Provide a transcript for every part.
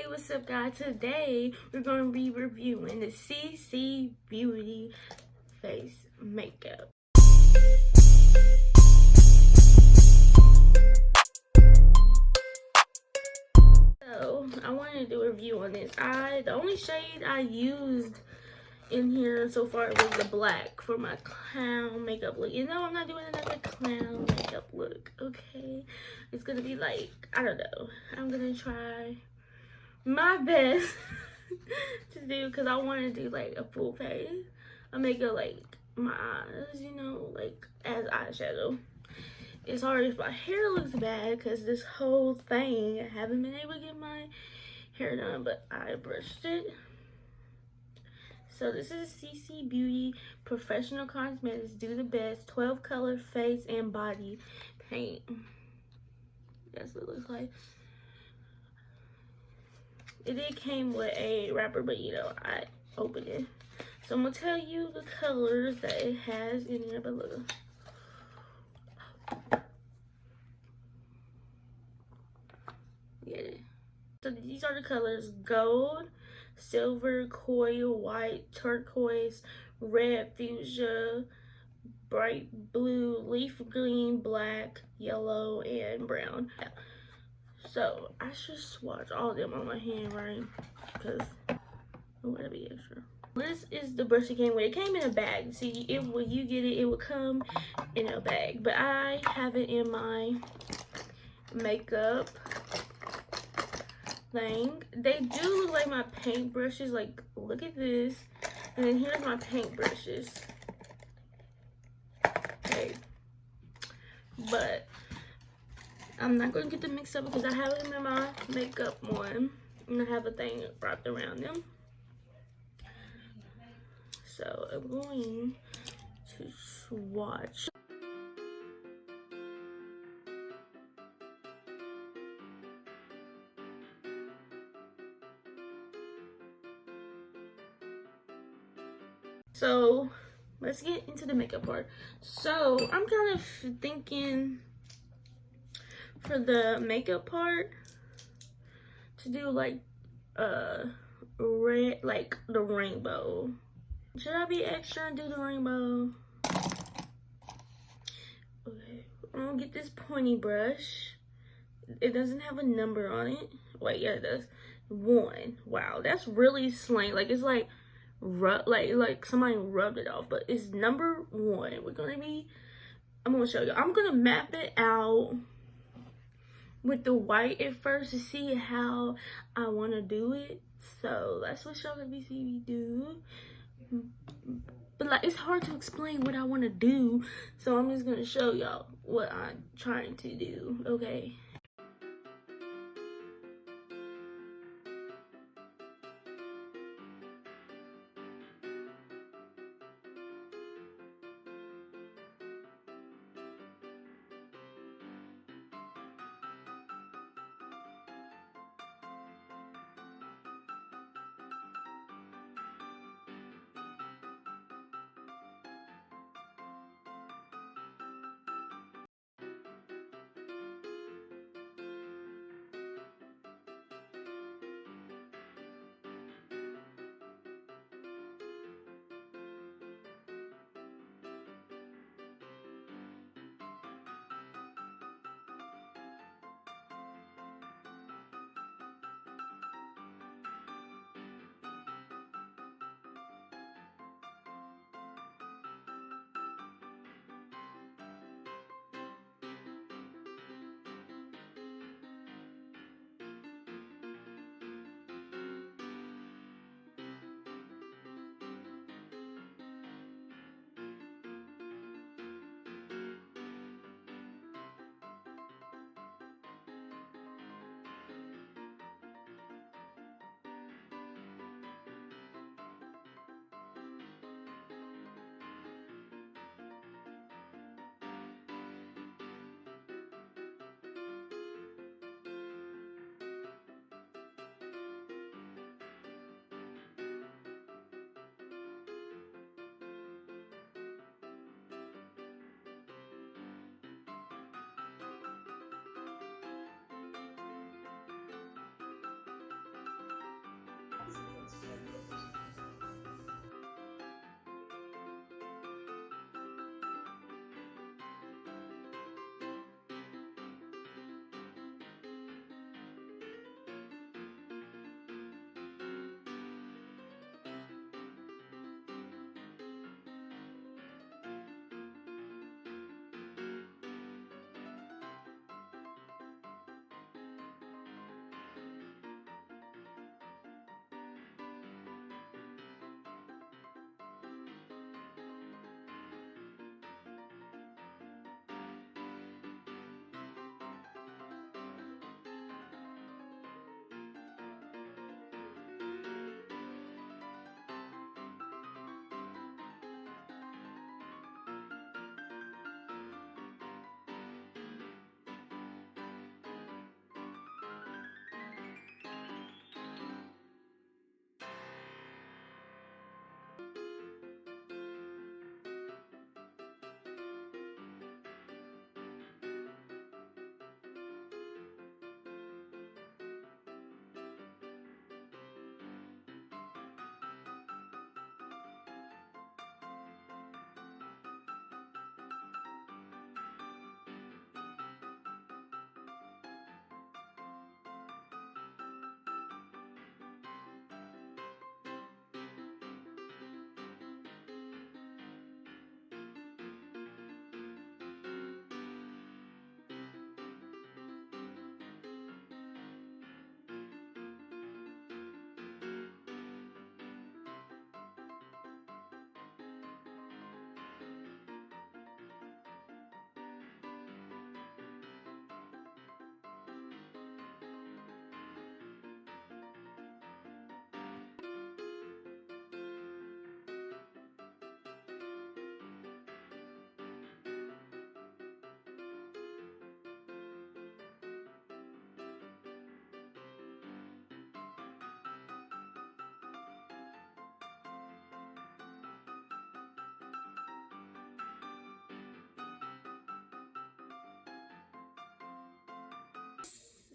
Hey, what's up guys? Today we're going to be reviewing the CC Beauty face makeup. So I wanted to do a review on this. The only shade I used in here so far was the black for my clown makeup look. You know, I'm not doing another clown makeup look, okay? It's gonna be like, I don't know, I'm gonna try my best to do, because I want to do like a full face. I make it like my eyes, you know, like as eyeshadow. It's hard if my hair looks bad because this whole thing, I haven't been able to get my hair done, but I brushed it. So this is CC Beauty Professional Cosmetics Do the Best 12 color face and body paint. That's what it looks like. It did came with a wrapper, but you know, I opened it. So I'm gonna tell you the colors that it has in here, but look. Get it. So these are the colors: gold, silver, coil, white, turquoise, red, fuchsia, bright blue, leaf green, black, yellow, and brown. So I should swatch all of them on my hand, right? Because I want to be extra. This is the brush it came with. It came in a bag. See, when you get it, it would come in a bag. But I have it in my makeup thing. They do look like my paint brushes. Like, look at this. And then here's my paint brushes. Okay. But I'm not going to get them mixed up because I have them in my makeup one. And I have a thing wrapped around them. So I'm going to swatch. So let's get into the makeup part. So I'm kind of thinking for the makeup part to do like red, like the rainbow. Should I be extra and do the rainbow? Okay, I'm gonna get this pointy brush. It doesn't have a number on it. Wait, yeah, it does. 1. Wow, that's really slang. Like, it's like like somebody rubbed it off, but it's number 1. I'm gonna show you. I'm gonna map it out with the white at first to see how I want to do it. So that's what y'all gonna be seeing me do. But like, it's hard to explain what I want to do, so I'm just gonna show y'all what I'm trying to do. Okay.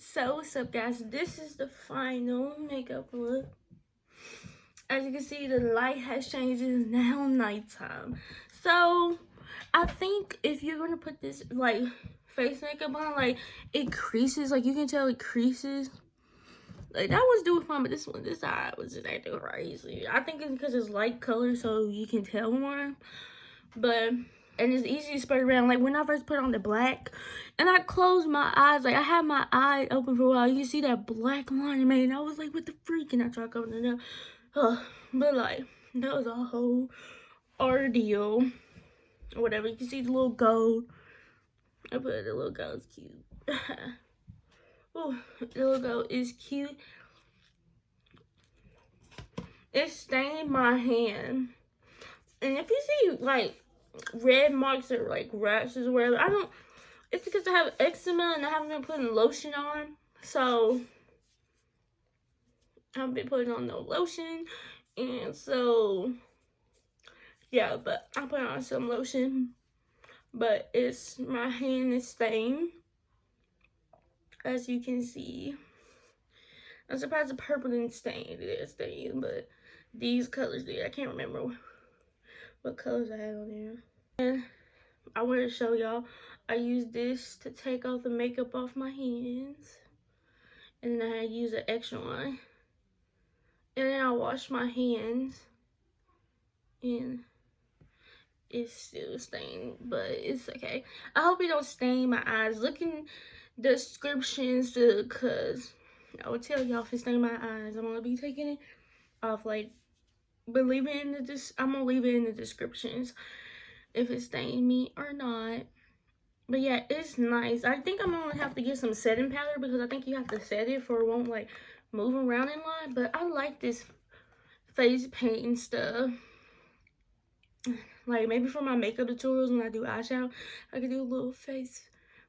So what's up, guys? This is the final makeup look. As you can see, the light has changed. It is now nighttime. So I think if you're gonna put this like face makeup on, like it creases, like you can tell it creases. Like that was doing fine, but this eye was just acting crazy. I think it's because it's light color, so you can tell more. But and it's easy to spread around. Like when I first put on the black and I closed my eyes, like I had my eye open for a while, you can see that black line it made, and I was like, what the freak? And I tried covering it up. But like that was a whole ordeal or whatever. You can see the little gold. I put the little gold, it's cute. Oh, the little gold is cute. It stained my hand. And if you see like red marks or like rashes or whatever, it's because I have eczema and I haven't been putting lotion on. So I haven't been putting on no lotion. And so yeah, but I put on some lotion. But my hand is stained, as you can see. I'm surprised the purple didn't stain. It is stained, but these colors did. I can't remember what colors I had on there. And I wanted to show y'all, I used this to take off the makeup off my hands. And then I used an extra one. And then I washed my hands. And it's still stained, but it's okay. I hope it don't stain my eyes. Look in descriptions, because I will tell y'all if it stain my eyes. I'm gonna be taking it off, like, but leave it in I'm gonna leave it in the descriptions if it stained me or not. But yeah, it's nice. I think I'm gonna have to get some setting powder, because I think you have to set it for it won't like move around in line. But I like this face paint and stuff. Like maybe for my makeup tutorials when I do eyeshadow, I could do a little face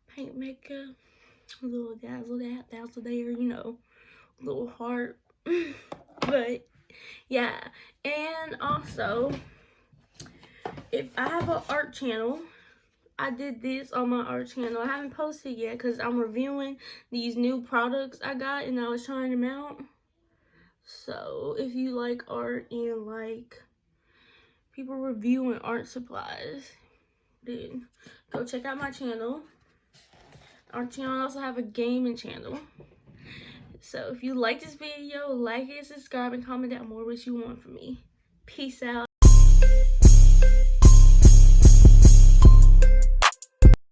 paint makeup, a little dazzle there, you know, a little heart. But yeah, and also if I have an art channel, I did this on my art channel. I haven't posted yet because I'm reviewing these new products I got and I was trying them out. So if you like art and like people reviewing art supplies, then go check out my channel. Our channel also have a gaming channel. So if you like this video, like it, subscribe, and comment down more what you want from me. Peace out.